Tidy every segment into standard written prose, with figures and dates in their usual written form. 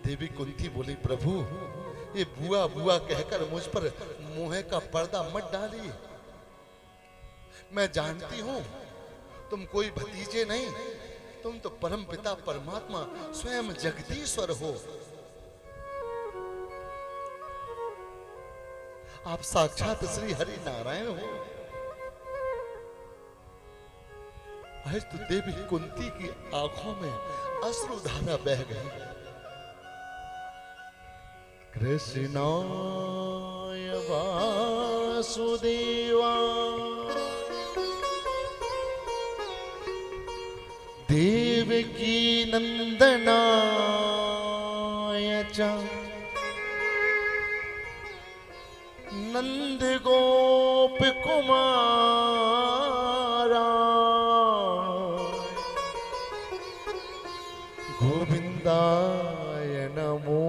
देवी कुंती बोली, प्रभु ये बुआ बुआ कहकर मुझ पर मोह का पर्दा मत डालिए। मैं जानती हूं तुम कोई भतीजे नहीं, तुम तो परम पिता परमात्मा स्वयं जगदीश्वर हो। आप साक्षात श्री हरि नारायण हो। आज तो देवी कुंती की आंखों में अश्रुधारा बह गई। कृष्णाय वासुदेवा देवकी नंदनाय च नंद गोप कुमारा गोविंदाय नमो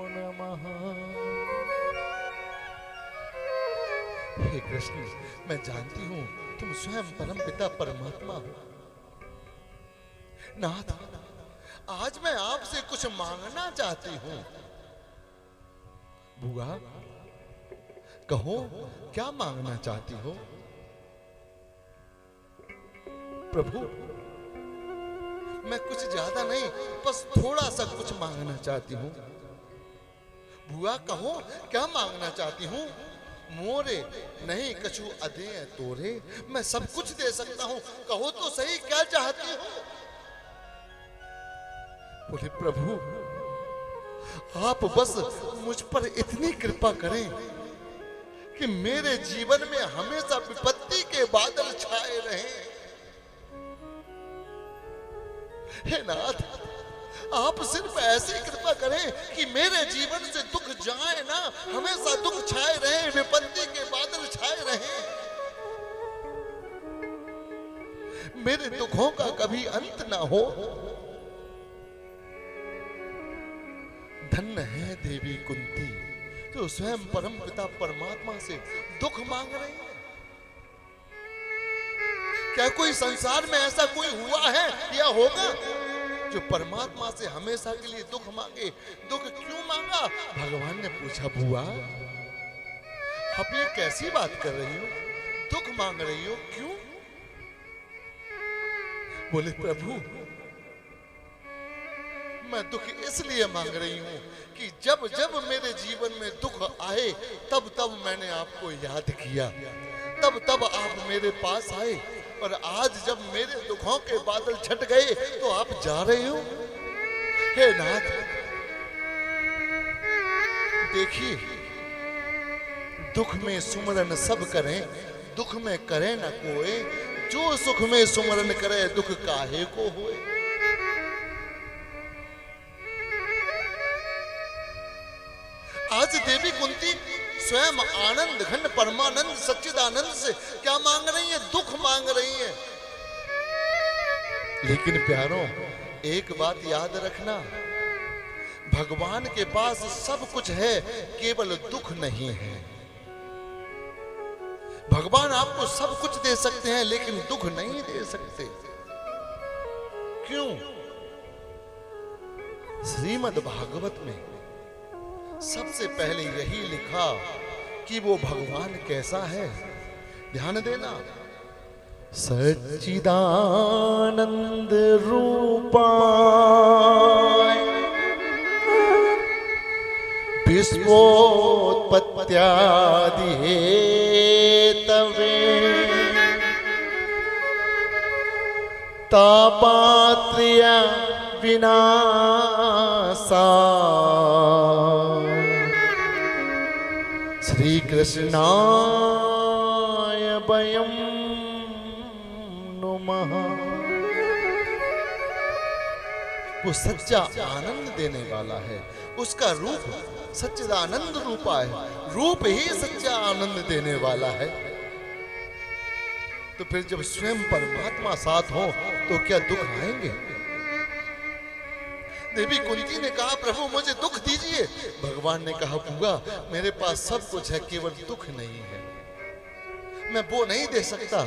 नमः। हे कृष्ण, मैं जानती हूं तुम स्वयं परम पिता परमात्मा हो। नाथ, आज मैं आपसे कुछ मांगना चाहती हूं। बुआ, कहो क्या मांगना चाहती हो? प्रभु, मैं कुछ ज्यादा नहीं, बस थोड़ा सा कुछ मांगना चाहती हूं। बुआ, कहो क्या मांगना चाहती हूं? मोरे नहीं कछु अदे तोरे, मैं सब कुछ दे सकता हूं, कहो तो सही क्या चाहती हो? बोले, प्रभु आप बस मुझ पर इतनी कृपा करें कि मेरे जीवन में हमेशा विपत्ति के बादल छाए रहें। हे नाथ, आप सिर्फ ऐसी कृपा करें कि मेरे जीवन से दुख जाए ना, हमेशा दुख छाए रहे, विपत्ति के बादल छाए रहे, मेरे दुखों का कभी अंत ना हो। धन्य है देवी कुंती जो स्वयं परम पिता परमात्मा से दुख मांग रही है। क्या कोई संसार में ऐसा कोई हुआ है या होगा जो परमात्मा से हमेशा के लिए दुख मांगे? दुख क्यों मांगा? भगवान ने पूछा, बुआ आप ये कैसी बात कर रही हो? दुख मांग रही हो, क्यों? बोले, प्रभु मैं दुख इसलिए मांग रही हूं कि जब जब मेरे जीवन में दुख आए तब तब मैंने आपको याद किया, तब तब आप मेरे पास आए, और आज जब मेरे दुखों के बादल छट गए तो आप जा रहे हो। हे नाथ, देखिए दुख में सुमरन सब करें, दुख में करे न कोई, जो सुख में सुमरन करे दुख काहे को होए। आज देवी कुंती स्वयं आनंद घन परमानंद सच्चिदानंद से क्या मांग रही है? दुख मांग रही है। लेकिन प्यारों, एक बात याद रखना, भगवान के पास सब कुछ है, केवल दुख नहीं है। भगवान आपको सब कुछ दे सकते हैं लेकिन दुख नहीं दे सकते। क्यों? श्रीमद् भागवत में सबसे पहले यही लिखा कि वो भगवान कैसा है। ध्यान देना, सच्चिदानंद रूपाय विश्वोत्पत्त्यादि हेतवे तापात्र्य विनाशाय श्री कृष्णाय वयं नुमः। वो सच्चा आनंद देने वाला है, उसका रूप सच्चिदानंद रूपा है, रूप ही सच्चा आनंद देने वाला है। तो फिर जब स्वयं परमात्मा साथ हो तो क्या दुख आएंगे? देवी कुंती ने कहा, प्रभु मुझे दुख दीजिए। भगवान ने कहा, बुआ मेरे पास सब कुछ है, केवल दुख नहीं है। मैं वो नहीं दे सकता